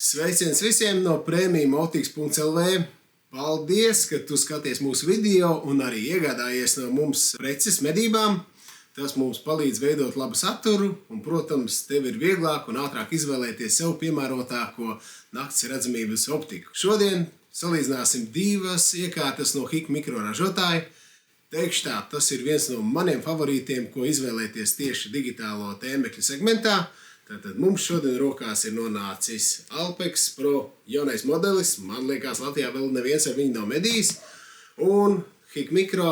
Sveiciens visiem no premiumotiks.lv. Paldies, ka tu skaties mūsu video un arī iegādājies no mums preces medībām. Tas mums palīdz veidot labu saturu un, protams, tev ir vieglāk un ātrāk izvēlēties sev piemērotāko nakts redzamības optiku. Šodien salīdzināsim divas iekārtas no HIK Mikro ražotāja. Teikšu tā, tas ir viens no maniem favorītiem, ko izvēlēties tieši digitālo tēmekļu segmentā. Tātad mums šodien rokās ir nonācis Alpex Pro jaunais modelis. Man liekas, Latvijā vēl neviens ar viņu nav medījis. Un HIK Mikro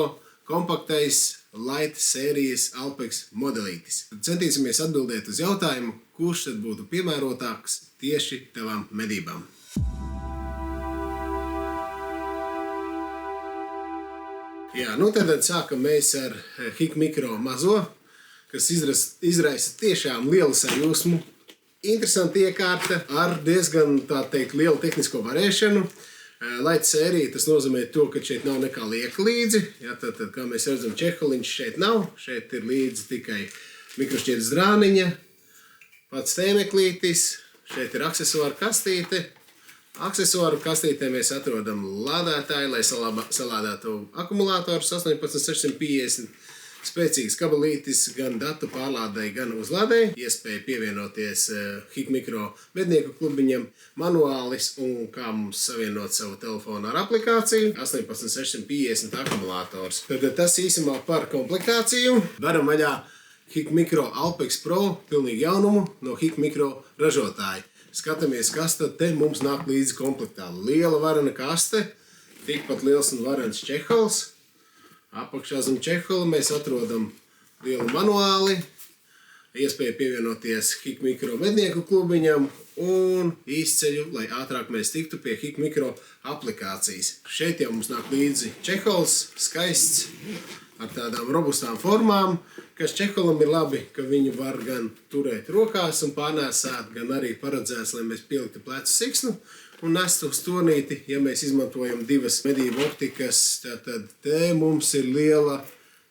kompaktais Light sērijas Alpex modelītis. Centīsimies atbildēt uz jautājumu, kurš tad būtu piemērotāks tieši tavām medībām. Jā, nu tad sākam mēs ar HIK Mikro mazo, kas izraisa tiešām lielu sajūsmu. Interesanti iekārta ar diezgan, tā teikt, lielu tehnisko varēšanu. Light sērija, tas nozīmē to, ka šeit nav nekā lieka līdzi. Ja, tad, kā mēs redzam, čeholiņš šeit nav. Šeit ir līdzi tikai mikrošķiedras drāniņa, pats tēmeklītis. Šeit ir aksesuāru kastīte. Aksesuāru kastītē mēs atrodam lādētāju, lai salādētu akumulātorus 18650. Spēcīgs kabelītis gan datu pārlādēji, gan uzlādēji. Iespēja pievienoties HIK Mikro mednieku klubiņam, manuālis un kā mums savienot savu telefonu ar aplikāciju. 18650 akumulators. Tad tas īsumā par komplektāciju. Varam vaļā HIK Mikro Alpex Pro, pilnīgi jaunumu no HIK Mikro ražotāja. Skatāmies, kas tad te mums nāk līdzi komplektā. Liela varena kaste, tikpat liels un varens čehols. Apakšā zem čehola mēs atrodam lielu manuāli, iespēju pievienoties HIK Mikro mednieku klubiņam un izceļu, lai ātrāk mēs tiktu pie HIK Mikro aplikācijas. Šeit jau mums nāk līdzi čehols, skaists, ar tādām robustām formām, kas čeholam ir labi, ka viņu var gan turēt rokās un pārnēsāt, gan arī paredzēts, lai mēs pieliktu plecu siksnu un nestu uz tonīti, ja mēs izmantojam divas medību optikas. Tad te mums ir liela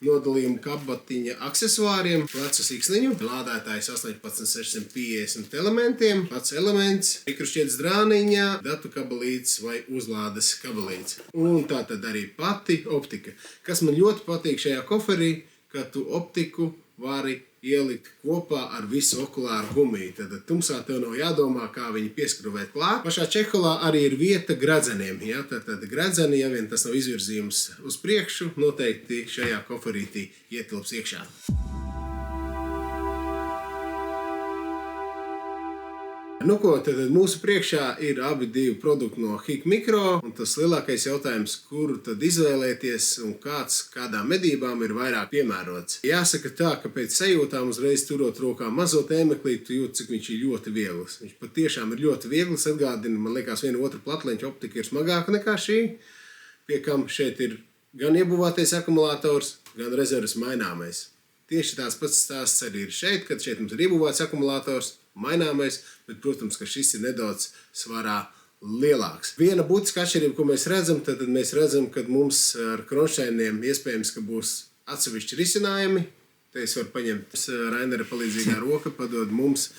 nodalījuma kabatiņa aksesuāriem, plecu siksniņu, lādētājs 18650 elementiem, pats elements, mikrošķiedras drāniņā, datu kabelīts vai uzlādes kabelīts. Un tā tad arī pati optika. Kas man ļoti patīk šajā koferī, ka tu optiku vari ielikt kopā ar visu okulāru gumiju. Tad tumsā tev nav jādomā, kā viņu pieskruvēt klāt. Pašā čeholā arī ir vieta gredzeniem. Ja? Tad gredzeni, ja vien tas nav izvirzījums uz priekšu, noteikti šajā koferītī ietilps iekšā. Nu ko, tad mūsu priekšā ir abi divi produkti no HIK Mikro, un tas lielākais jautājums, kuru tad izvēlēties un kāds kādām medībām ir vairāk piemērots. Jāsaka tā, ka pēc sajūtām uzreiz turot rokā mazo tēmeklīti, tu jūt, cik viņš ir ļoti viegls. Viņš patiešām ir ļoti viegls, atgādina, man liekas, viena otra platleņķa optika ir smagāka nekā šī, pie kam šeit ir gan iebūvētais akumulators, gan rezerves maināmais. Tieši tās pats stāsts arī ir šeit, kad šeit mums ir iebūvēts akumulators, maināmais, bet, protams, ka šis ir nedaudz svarā lielāks. Viena būtiska atšķirība, ko mēs redzam, tad mēs redzam, ka mums ar kronšķainiem iespējams, ka būs atsevišķi risinājumi. Te es varu paņemt Rainera palīdzīgā roka, padod mums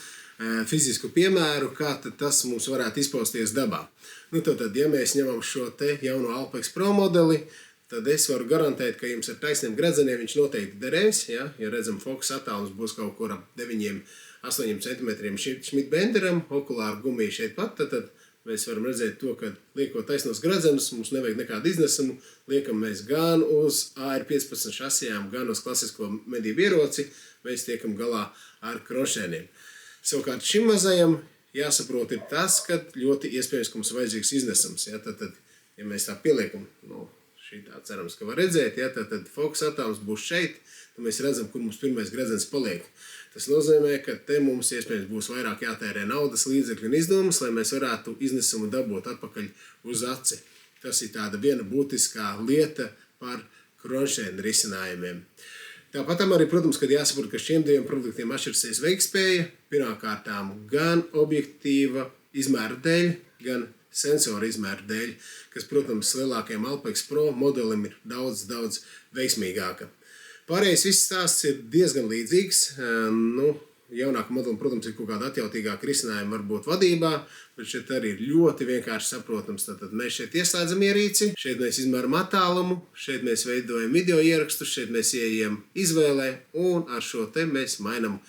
fizisku piemēru, kā tad tas mums varētu izpausties dabā. Nu, tad, ja mēs ņemam šo te jauno Alpex Pro modeli, tad es varu garantēt, ka jums ar taisniem gredzeniem viņš noteikti derēs. Ja redzam, fokus attālums būs kaut kur ap 9-8 cm Schmidt-Benderam, okulāru gumiju šeit pat, tad mēs varam redzēt to, ka liekot taisnos gredzenus, mums nevajag nekādu iznesumu, liekam mēs gan uz AR15 šasijām, gan uz klasisko medību ieroci, mēs tiekam galā ar kronšķainiem. Savukārt šim mazajam jāsaprot ir tas, ka ļoti iespējams, ka mums vajadzīgs iznesums. Ja, tad, ja mēs tā pieliekam, šitā cerams, ka var redzēt, ja, tad fokus attālums būs šeit, tad mēs redzam, kur mums pirmais gredzens paliek. Tas nozīmē, ka te mums iespējams būs vairāk jātērē naudas, līdzekļu un izdevumus, lai mēs varētu iznesumu dabūt atpakaļ uz aci. Tas ir tāda viena būtiskā lieta par kronšķainu risinājumiem. Tāpat arī, protams, kad jāsaprot, ka šiem diviem produktiem atšķirsies veikspēja, pirmkārtām gan objektīva izmēra dēļ, gan sensoru izmēru dēļ, kas, protams, lielākajam Alpex Pro modelim ir daudz veiksmīgāka. Pārējais viss stāsts ir diezgan līdzīgs. jaunāku modeli, protams, ir kaut kāda atjautīgāka risinājuma varbūt vadībā, bet šeit arī ir ļoti vienkārši saprotams. Tad mēs šeit ieslēdzam ierīci, šeit mēs izmēram attālumu, šeit mēs veidojam video ierakstus, šeit mēs ieejam izvēlē un ar šo te mēs mainam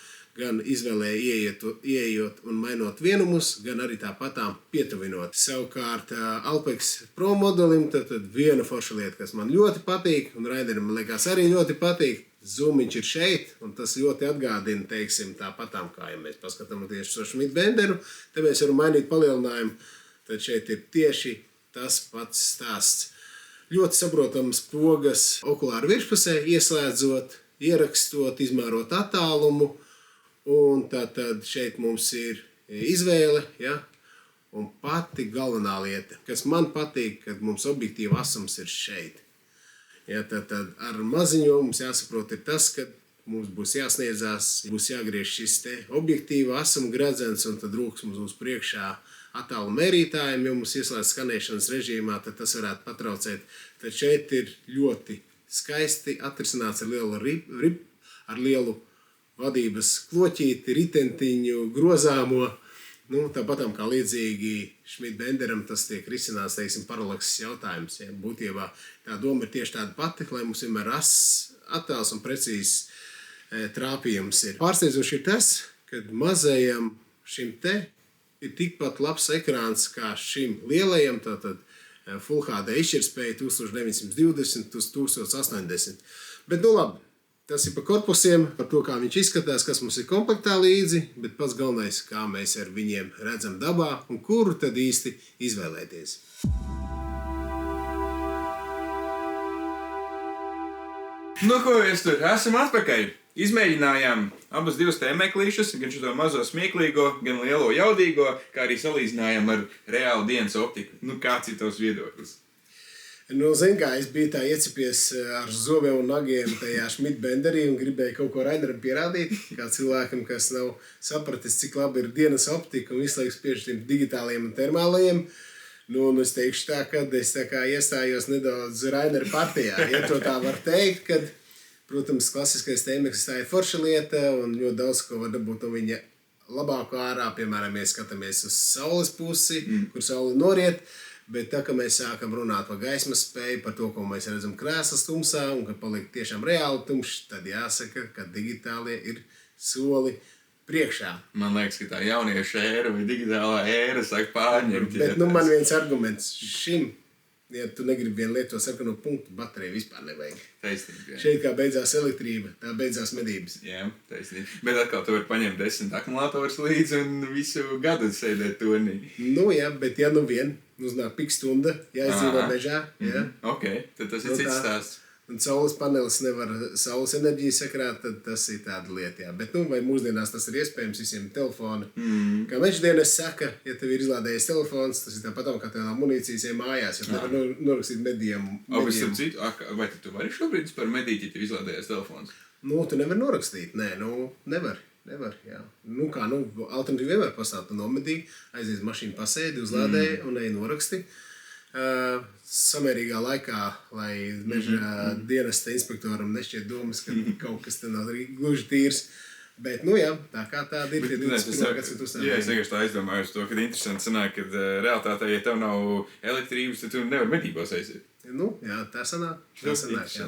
gan izvēlē ieejot un mainot vienumus, gan arī tāpatām pietuvinot. Savukārt Alpex Pro modelim tad viena forša lieta, kas man ļoti patīk, un Rainerim, man liekas, arī ļoti patīk. Zoomiņš ir šeit, un tas ļoti atgādina, teiksim, tāpatām, kā ja mēs paskatām tieši šo Schmidt Benderu, te mēs varam mainīt palielinājumu, tad šeit ir tieši tas pats stāsts. Ļoti saprotams pogas okulāru viršpusē, ieslēdzot, ierakstot, izmērot attālumu, un tad šeit mums ir izvēle, ja? Un pati galvenā lieta, kas man patīk, kad mums objektīva asums ir šeit. Ja, tad ar maziņo mums jāsaprot ir tas, ka mums būs jāsniedzās, būs jāgriež šis te objektīva asuma gradzens, un tad rūks mums būs priekšā attālu mērītājiem, jo mums ieslēdz skanēšanas režīmā, tad tas varētu patraucēt. Tad šeit ir ļoti skaisti atrisināts ar lielu vadības kloķīti, ritentiņu, grozāmo. Tāpatām kā līdzīgi Schmidt Benderam tas tiek risināts, teiksim, paralakses jautājums. Ja? Būtībā tā doma ir tieši tāda pati, lai mums vienmēr attēls un precīzs trāpījums ir. Pārsteidzoši ir tas, ka mazajam šim te ir tikpat labs ekrāns kā šim lielajam, tātad Full HD izšķirtspēja 1920 uz 1080. Bet labi. Tas ir par korpusiem, par to, kā viņš izskatās, kas mums ir komplektā līdzi, bet pats galvenais, kā mēs ar viņiem redzam dabā un kuru tad īsti izvēlēties. Nu, ko mēs tur esam atpakaļ? Izmēģinājām abas divas tēmeklīšus, gan šo mazo smieklīgo, gan lielo jaudīgo, kā arī salīdzinājām ar reālu dienas optiku. Nu, kāds ir tavs viedoklis? Zin kā, es biju tā iecipies ar zobiem un nagiem tajā Schmidt Benderī un gribēju kaut ko Raineram pierādīt, kā cilvēkam, kas nav sapratis, cik labi ir dienas optika un visu laiku spiež tiem digitāliem un termālajiem. Un es teikšu tā, ka es tā kā iestājos nedaudz Rainera partijā. Ja to tā var teikt, kad, protams, klasiskais tēmeklis tā ir forša lieta un ļoti daudz ko var dabūt no viņa labāko ārā. Piemēram, mēs skatāmies uz saules pusi, kur saule noriet. Bet tā, ka mēs sākam runāt par gaismas spēju, par to, ko mēs redzam krēslas tumsā un ka paliek tiešām reāli tumšs, tad jāsaka, ka digitālie ir soli priekšā. Man liekas, ka tā jauniešu ēra vai digitālā ēra sāk pārņemt. Bet man viens arguments šim, ja tu negribi vienu lietot sarkano punktu, bateriju vispār nevajag. Taisnība, jā. Šeit kā beidzās elektrība, tā beidzās medības. Jā, taisnība. Bet atkal tu vari paņemt 10 akumulātorus līdzi un visu gadu sēdēt turnī. Jā, bet ja vien uznāk pikstunda, jāizdzīvo mežā. Ja? Ok, tad tas ir cits stāsts. Un saules panelis nevar saules enerģiju sakrāt, tad tas ir tāda lieta. Jā. Bet vai mūsdienās tas ir iespējams visiem telefoni? Kā meždienas saka, ja tev ir izlādējies telefons, tas ir tāpat kā tev nav munīcijas mājās, jo nevar norakstīt medijiem. Vai tu vari šobrīd par medīt, ja tev izlādējies telefons? Tu nevar norakstīt. Nē, nevar. Jā. Alternatīvi vienmēr pastāv. Tu nomedī, aizies mašīnu pasēdi, uzlādēji un ej noraksti. Samērīgā laikā, lai meža dienesta inspektoram nešķiet domas, ka kaut kas te nav gluži tīrs. Bet, tā kā tāda ir. Es vienkārši tā aizdomājos to, ka interesanti sanāk, ka realitātē, ja tev nav elektrības, tad tu nevar medībās aiziet. Jā, tā sanāk. Jā.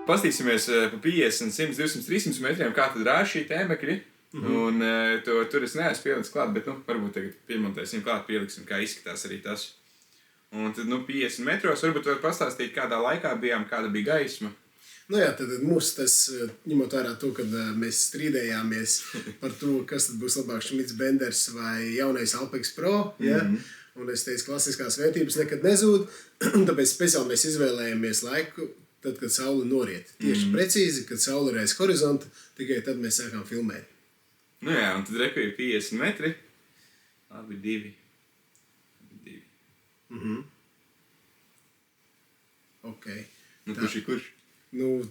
Pastīsimies pa 50, 100, 200, 300 metriem, kā tad rāž šī tēmekļi. Un tur es neesmu pielicis klāt, bet varbūt tagad piemontēsim klāt, pieliksim, kā izskatās arī tas. Un tad 50 metros varbūt var pastāstīt, kādā laikā bijām, kāda bija gaisma. Tad mūs tas, ņemot vērā to, kad mēs strīdējāmies par to, kas tad būs labāk Schmidt Benders vai jaunais Alpex Pro, ja? Un es teicu, klasiskās vērtības nekad nezūd, un tāpēc speciāli mēs izvēlējāmies laiku, tad, kad saule noriet. Tieši precīzi, kad saule ir aiz horizonta, tikai tad mēs sākām filmēt. Un tad reku ir 50 metri. Abi divi. Ok. Kurš ir kurš?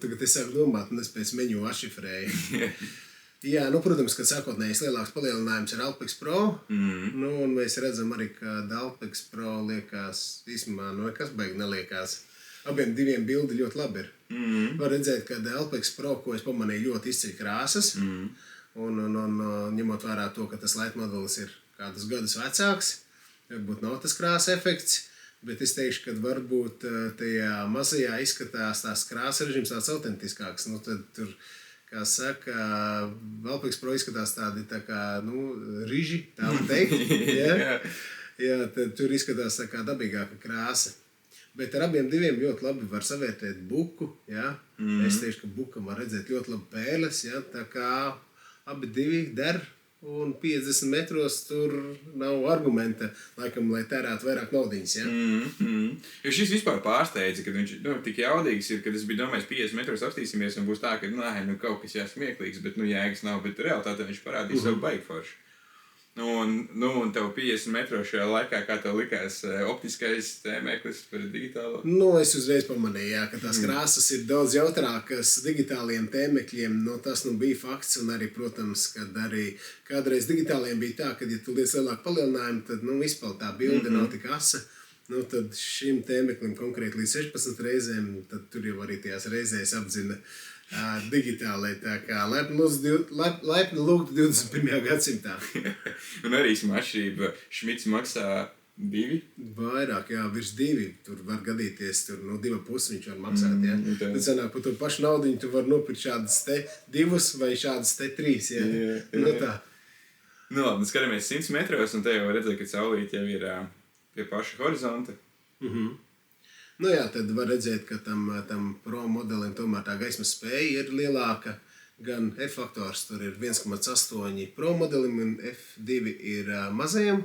Tagad es sāku domāt, un es pēc meņu atšifrēju. Jā, protams, ka sākotnējais lielāks palielinājums ir Alpex Pro. Un mēs redzam arī, ka Alpex Pro liekas, īstenībā, kas baigi neliekās. abiem diviem bildi ļoti labi ir. Var redzēt, ka LPX Pro, ko es pamanīju, ļoti izceļ krāsas. Un ņemot vērā to, ka tas light modelis ir kādus gadus vecāks, varbūt nav tas krāsa efekts, bet es teikšu, ka varbūt tajā mazajā izskatās tās krāsa režīms tāds autentiskāks. Nu, tad tur, kā saka, LPX Pro izskatās tādi tā kā, riži, tā var teikt. Jā, tad tur izskatās tā kā dabīgāka krāsa. Bet ar abiem diviem ļoti labi var savērtēt buku. Ja? Es teikšu, ka bukam var redzēt ļoti labi pēles. Ja? Tā kā abi divi der un 50 metros tur nav argumenta, laikam, lai tērētu vairāk naudiņas. Ja? Jo šis vispār pārsteidza, kad viņš tik jaudīgs ir, kad es biju domājis 50 metros apstīsimies un būs tā, ka kaut kas jāsmieklīgs, bet jēgas nav, bet realitātē viņš parādīja savu baigi foršu. Un tev 50 metros šajā laikā, kā tev likās optiskais tēmeklis par digitālo? Es uzreiz pamanīju, jā, ka tās krāsas ir daudz jautrākas digitāliem tēmekļiem. Tas bija fakts, un arī, protams, kad arī kādreiz digitāliem bija tā, ka, ja tu liec lielāku palielinājumu, tad vispār tā bilde nav tik asa. Tad šim tēmeklim konkrēti līdz 16 reizēm, tad tur jau arī tajās reizēs apdzina digitālai, tā kā laipni lūgtu 21. gadsimtā. Un arī atšķirība, Šmits maksā 2? Vairāk, jā, virs 2. Tur var gadīties, tur 2,5 viņš var maksāt, jā. Tad sanāk, par to pašu naudiņu tu var nopirkt šādas te 2 vai šādas te 3, jā. Tā. Labi, skatāmies 100 metros, un te jau redzēt, ka saulīt jau ir pie paša horizonta. Jā, tad var redzēt, ka tam Pro modelim tomēr tā gaismas spēja ir lielāka. Gan F-faktors tur ir 1,8 Pro modelim un F2 ir mazajam.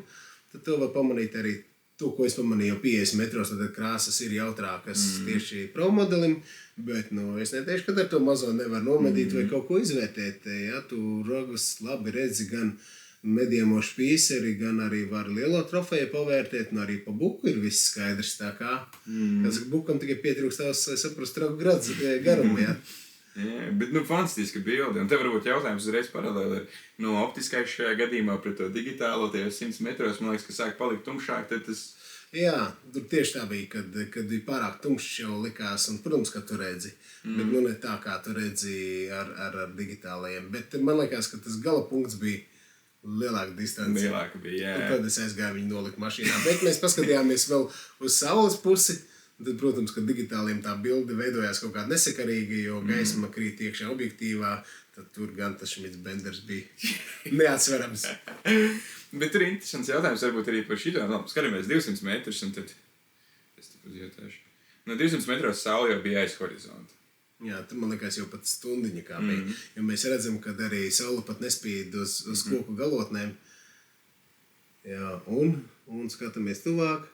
Tad to var pamanīt arī to, ko es pamanīju jau 50 metros, tad krāsas ir jautrākas tieši Pro modelim. Bet es neteikšu, ka ar to mazo nevar nomedīt vai kaut ko izvērtēt. Ja, tu rogus labi redzi gan mediemo špīseri, gan arī var lielo trofeju pavērtēt, un arī pa buku ir viss skaidrs. Tā kā bukam tikai pietrūkst tavs, saprast, rogu garumu, jā. Jā, bet fantastiska bilde. Un te varbūt jautājums uzreiz paralēli ir optiskais šajā gadījumā pret to digitālo, tajos 100 metros, man liekas, ka sāk palikt tumšāk, tad tas... Jā, tur tieši tā bija, kad bija pārāk tumšs jau likās, un, protams, ka tu redzi. Bet ne tā, kā tu redzi ar digitālajiem. Bet man liekas, ka tas gala punkts bija lielāka distance. Lielāka bija, jā. Un tad es aizgāju viņu nolikt mašīnā. Bet mēs paskatījāmies vēl uz saules pusi. Tad, protams, ka digitāliem tā bilde veidojās kaut kāda nesakarīga, jo gaisma krīt iekšā objektīvā. Tad tur gan tas Šmits Benders bija neatsverams. Bet tur ir interesants jautājums varbūt arī par šito. Skatāmies 200 metrus un tad... Es te uzjautāšu. No 200 metros saule jau bija aiz horizonta. Jā, tur man liekas jau pat stundiņa kā bija. Jo mēs redzam, ka arī saule pat nespīd uz koku galotnēm. Jā, un skatāmies tuvāk.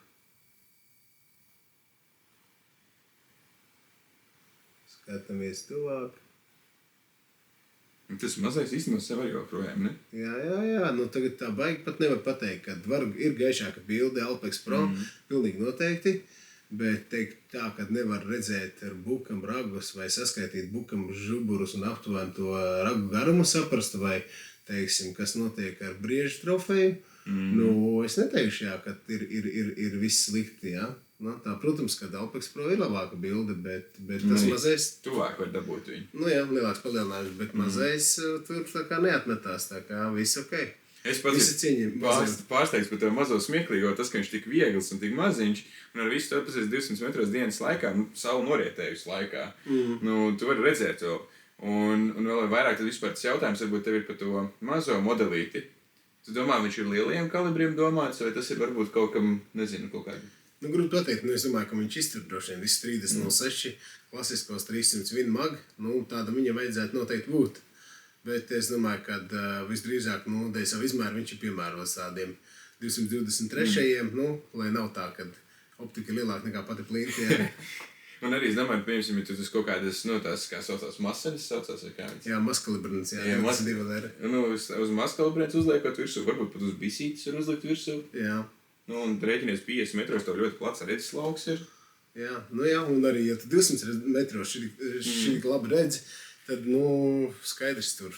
Skatāmies tuvāk. Tas mazais īstenībā sev arī joprojām, ne? Jā. Tagad tā baigi pat nevar pateikt, ka ir gaišāka bilde LPX Pro, pilnīgi noteikti. Bet teikt tā, ka nevar redzēt ar bukam ragus vai saskaitīt bukam žuburus un aptuveni to ragu garumu saprast, vai, teiksim, kas notiek ar briežu trofeju. Es neteikšu, jā, ka ir viss slikti, jā. Tā, protams, ka LPX Pro ir labāka bilde, bet tas mazais... Tuvāk var dabūt viņu. Jā, lielāks palielinājums, bet mazais tur tā kā neatmetās, tā kā viss ok. Es pats pārsteigts par to mazo smieklīgo, tas, ka viņš tik viegls un tik maziņš, un ar visu to atpasies 200 metros dienas laikā, saule norietējusi laikā. Tu vari redzēt to. Un vēl vairāk tad vispār tas jautājums varbūt tev ir par to mazo modelīti. Tu domā, viņš ir lieliem kalibriem domāts, vai tas ir varbūt kaut kam, nezinu, kaut kādu? Grūti pateikt, es domāju, ka viņš iztur droši vien viss 30.06, klasiskos 300 Win Mag, tāda viņa vajadzētu noteikti būt. Bet es domāju, ka visdrīzāk, dēļ savu izmēru viņš ir piemērots tādiem 223, lai nav tā, ka optika ir lielāka nekā pati plīntie. Un arī es domāju, piemēram, ja tu tas kaut kādas, tās, kā saucās, maseļas saucās, vai kā viņas? Jā, maskalibrants, jā, tas ir 2 lēri. Uz maskalibrants uzliekot virsū, varbūt pat uz bisītes var uzlikt virsū. Jā. Un rēķinies 50 metros, tev ļoti plats redzes lauks ir. Jā, un arī, ja tu 200 metros šī labi redzi, tad, skaidrs tur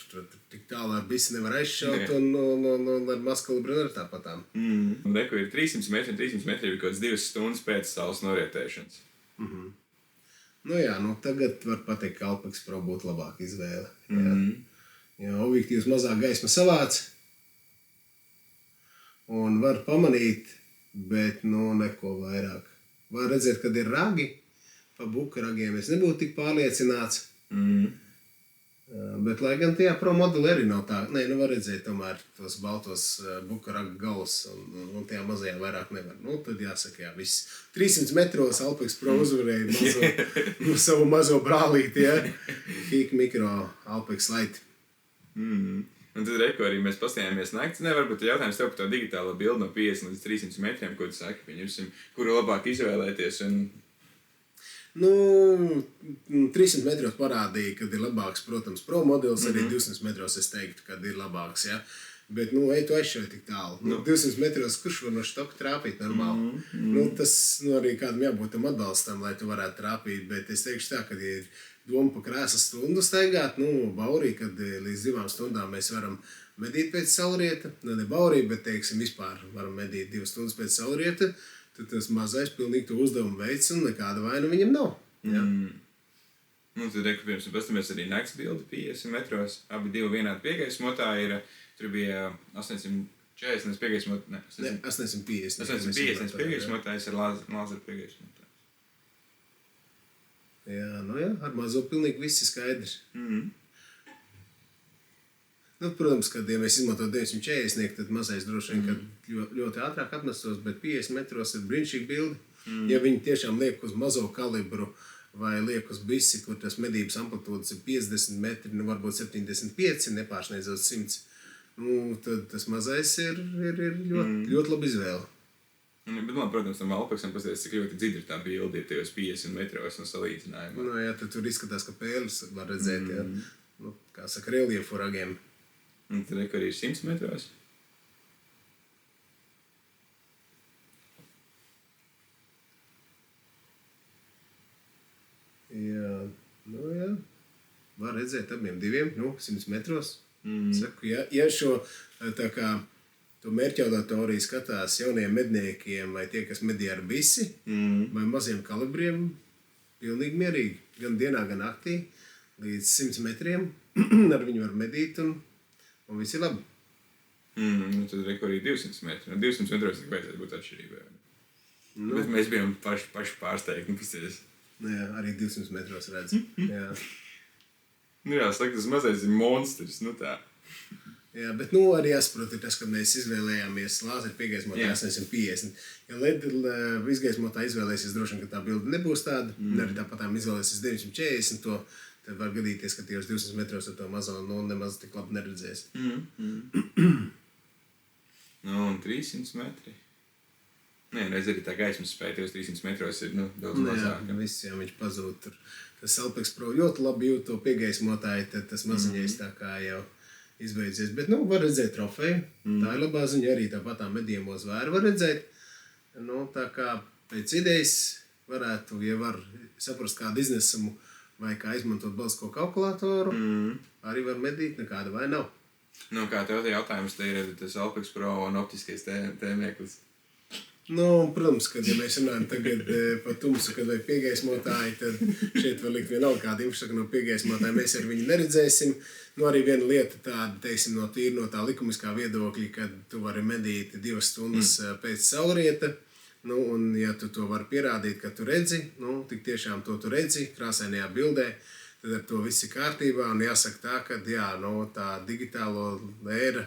tik tālu ar bisi nevar aizšaut, un ar maskalibru ar tāpatām. Un reku ir 300 metri, un 300 metri ir kaut kāds 2 stundas pēc saules norietēšanas. Nu jā, tagad var pateikt, ka Alpex Pro būtu labāka izvēle. Jā, objektīvs mazāk gaisma savāc. Un var pamanīt, bet neko vairāk. Var redzēt, kad ir ragi. Pa buka ragiem es nebūtu tik pārliecināts. Bet, lai gan tajā Pro modeli arī nav tā, var redzēt tomēr tos baltos buka raga galus un tajā mazajā vairāk nevar. Tad jāsaka, jā, viss. 300 metros Alpex Pro uzvarēja savu mazo brālīti, ja? Hik Mikro Alpex Lite. Un tad arī mēs pastājāmies naktis. Varbūt jautājums tev par to digitālo bildi no 50 līdz 300 metriem, ko tu saki, pieņemsim, kuru labāk izvēlēties. 300 metros parādīja, kad ir labāks, protams, Pro modelis, arī 200 metros es teiktu, kad ir labāks, ja? Bet, ej tu aizšauj tik tālu. 200 metros, kurš var no štoka trāpīt normāli? Tas arī kādam jābūt tam atbalstam, lai tu varētu trāpīt, bet es teikšu tā, kad ir doma pa krēslu stundu staigāt, Baurī, kad līdz 2 stundām mēs varam medīt pēc saulrieta, ne Baurī, bet, teiksim, vispār varam medīt 2 stundas pēc saulrieta, tad tas mazais pilnīgi to uzdevumu veids un nekāda vaina viņam nav. Ja? Tad pirms pastamies arī nakts bildi 50 metros, abi divi vienādi piegaismotāji ir, tur bija 840 piegaismotāji, 850 piegaismotājs ar lāzeru piegaismotāju. Jā, ar mazo pilnīgi viss ir skaidrs. Protams, kad ja mēs izmantojam 940, tad mazais droši vien, kad ļoti ātrāk atnestos, bet 50 metros ir brīnišķīgi bildi. Ja viņi tiešām liek uz mazo kalibru vai liek uz bisi, kur tas medības amplitūdas ir 50 metri, varbūt 75, nepārsniedzot 100, tad tas mazais ir ļoti labi izvēle. Bet man, protams, tam Alpexam pasties, cik ļoti dzidri tā bildi ir tajos 50 metros no salīdzinājumā. Jā, tad tur izskatās, ka pēles var redzēt, kā saka, reliefu ragiem. Un tad arī ir 100 metros. Jā, var redzēt abiem diviem, 100 metros. Saku, ja šo tā kā to mērķaudatoriju skatās jauniem medniekiem vai tie, kas medī ar bisi vai maziem kalibriem, pilnīgi mierīgi. Gan dienā, gan naktī līdz 100 metriem ar viņu var medīt un viss ir labi. Tad arī 200 metri. 200 metros tik vajadzētu būt atšķirībai. Bet mēs bijām paši pārsteigti. Jā, arī 200 metros redz. Jā. Tas mazais ir monstrs. Tā. Jā, bet arī jāsaprot ir tas, ka mēs izvēlējāmies lāzeru piegaismotāju 850. Ja LED izgaismotāju izvēlēsies, droši vien, ka tā bilde nebūs tāda. Arī tāpatām izvēlēsies 940 to. Tad var gadīties, ka tajos 200 metros ar to mazo nemaz tik labi neredzēs. Un 300 metri. Reiz arī tā gaismas spēja tajos 300 metros ir daudz mazāka. Jā, viņš pazūd tur. Tas Alpex Pro ļoti labi jūt to piegaismotāju, tad tas maziņais tā kā jau izbeidzies. Bet, var redzēt trofeju. Tā ir labā ziņa, arī tāpat tā medījamo zvēru var redzēt. Tā kā pēc idejas varētu, ja var saprast kādu iznesumu, vai kā izmantot balsko kalkulātoru, arī var medīt, nekāda vai nav. Kā tev te jautājums, te ir tas Alpex Pro un optiskais tēmēklis? Protams, kad ja mēs runājam tagad par tumsu, kad vai piegaismotāji, tad šeit var likt vienalga kāda infrasaka no piegaismotāja, mēs ar viņu neredzēsim. Arī viena lieta tāda, teiksim, no tā likumiskā viedokļa, kad tu vari medīt 2 stundas pēc saulrieta. Un ja tu to vari pierādīt, ka tu redzi, tik tiešām to tu redzi krāsainajā bildē, tad ar to viss ir kārtībā. Un jāsaka tā, ka tā digitālo ēra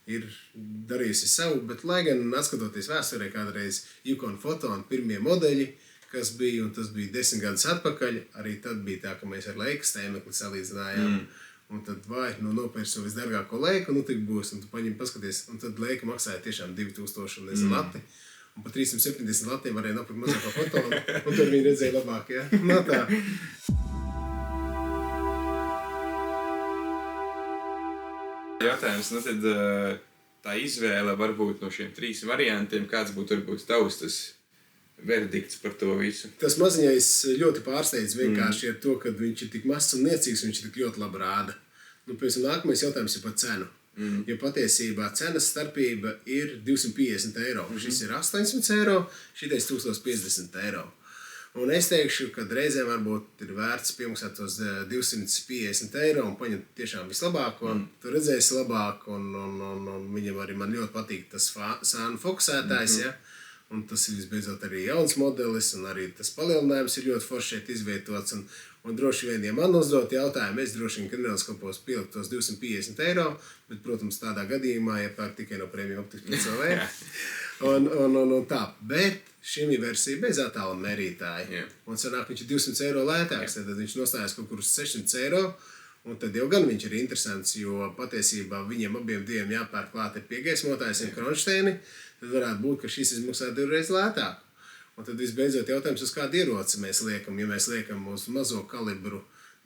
ir darījusi savu, bet lai gan atskatoties vēsturē kādreiz Yukon Photon pirmie modeļi, kas bija, un tas bija 10 gadus atpakaļ, arī tad bija tā, ka mēs ar Leikas tēmekli salīdzinājām. Un tad nopērci savu visdārgāko Leiku, tik būs, un tu paņem paskaties, un tad Leika maksāja tiešām 2000 lati. Un pa 370 latiem varēja nopirkt mazāko Photonu, un tur viņi redzēja labāk, ja? Tā. Jautājums, tad tā izvēle varbūt no šiem 3 variantiem, kāds būtu varbūt tavs tas verdikts par to visu? Tas maziņais ļoti pārsteidz vienkārši ar to, ka viņš ir tik mazs un niecīgs, viņš tik ļoti labi rāda. Pēc nākamais jautājums ir par cenu. Jo patiesībā cenas starpība ir 250 eiro. Šis ir 800 eiro, šitais 1050 eiro. Un es teikšu, ka reizēm varbūt ir vērts piemaksāt tos 250 eiro un paņemt tiešām vislabāko. Tu redzēsi labāk, un viņam arī man ļoti patīk tas sānu fokusētājs. Ja? Un tas ir visbeidzot arī jauns modelis, un arī tas palielinājums ir ļoti forši šeit izvietots. Un droši vien, ja man uzdot jautājumu, es droši vien kinēroskopos pielikt tos 250 eiro, bet, protams, tādā gadījumā, ja pērk tikai no Premium Optics.lv. un tā. Bet šim ir versija bez attāla mērītāja. Un sanāk, viņš ir 200 eiro lētāks, tad viņš nostājas kaut kur uz 600 eiro. Un tad jau gan viņš ir interesants, jo patiesībā viņiem abiem diviem jāpērk klāt ir piegaismotājs un kronšteini. Tad varētu būt, ka šis izmaksā 2 reizes lētāk. Un tad visbeidzot jautājums, uz kādu ieroci mēs liekam. Ja mēs liekam uz mazo kalibru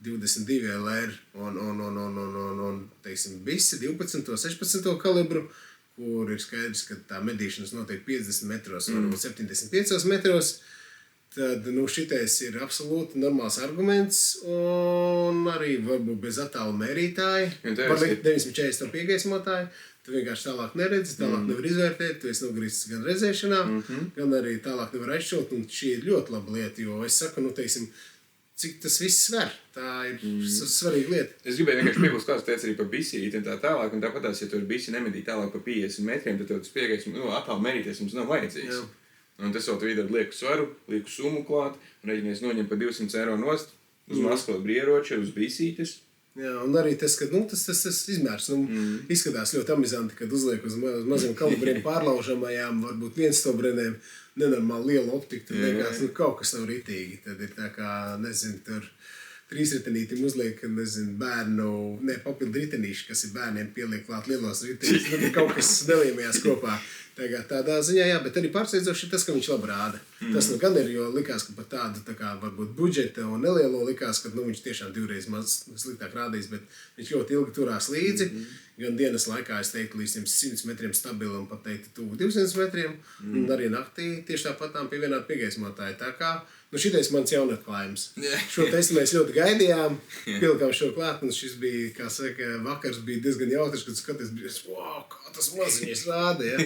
22 LR un teiksim, visi 12, 16 kalibru, kur ir skaidrs, ka tā medīšanas notiek 50 metros, varbūt 75 metros, tad šitais ir absolūti normāls arguments un arī varbūt bez attālu mērītāja. Par 940 piegaismotāju. Tu vienkārši tālāk neredzi, tālāk nevar izvērtēt, tu esi nogriezis gan redzēšanā, gan arī tālāk nevar aizšķirt, un šī ir ļoti laba lieta, jo es saku, teiksim, cik tas viss sver, tā ir svarīga lieta. Es gribēju vienkārši piebilst, kā tu teici arī par bisīti un tā tālāk, un tāpatās, ja tu ar bisi nemedī tālāk pa 50 metriem, tad tev tas piegaismu, attālu mērīties mums nav vajadzīgs. Jā. Un tas vēl tev iedod lieku svaru, lieku summu klāt, un reiķinies noņem pa 200 eiro nost, uz maskalibru ieroča, uz bisītes. Jā, un arī tas, ka tas izmērs izskatās ļoti amizanti, kad uzliek uz maziem kalibriem pārlaužamajām, varbūt viensstobrenēm nenormāli liela optika, tad liekas, kaut kas nav ritīgi. Tad ir tā kā, nezinu, tur trīsritenītim uzliek, nezinu, papildu ritenīši, kas ir bērniem pieliek klāt lielos ritenīšus, tad kaut kas nelīmējās kopā. Tādā ziņā, jā, bet arī pārsteidzoši ir tas, ka viņš labi rāda. Tas gan ir, jo likās, ka par tādu tā kā varbūt budžeta un nelielo likās, ka viņš tiešām 2 reizes maz sliktāk rādīs, bet viņš ļoti ilgi turās līdzi. Gan dienas laikā es teiktu līdz 100 metriem stabili un pat teiktu tuvu 200 metriem. Un arī naktī tieši tāpatām pievienot piegaismotāju. Tā kā, šitais mans jaunatklājums. Šo testu mēs ļoti gaidījām, pielikām šo klāt, un šis bija, kā saka, vakars bija diezgan jautrs, kad skaties, wow, kā tas maziņas rāda, ja?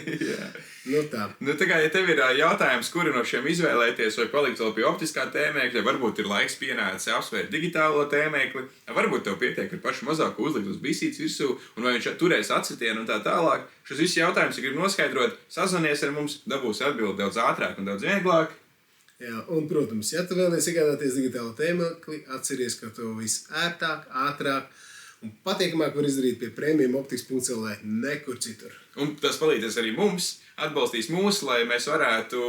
Tā. Tā kā, ja tev ir jautājums, kuru no šiem izvēlēties, vai palikt vēl pie optiskā tēmēkļa, varbūt ir laiks pienācis apsvērt digitālo tēmēkli, varbūt tev pietiek ar pašu mazāku uzlikt uz bisītes virsū, un vai viņš turēs atsitienu un tā tālāk. Šos visus jautājumus, ja grib noskaidrot, sazvanies ar mums, dabūsi atbildi daudz ātrāk un daudz vieglāk. Jā, un, protams, ja tu vēlies iegādāties digitālo tēmēkli, atceries, ka to viss ērtāk, ātrāk un patiekamāk var izdarīt pie Premium Optics.lv nekur citur. Un tas palīdzēs arī mums, atbalstīs mūs, lai mēs varētu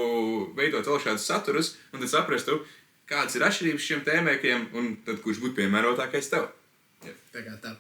veidot vēl šādus saturus un tad saprastu, kādas ir atšķirības šiem tēmēkiem un tad kurš būtu piemērotākais tev. Tā kā tā.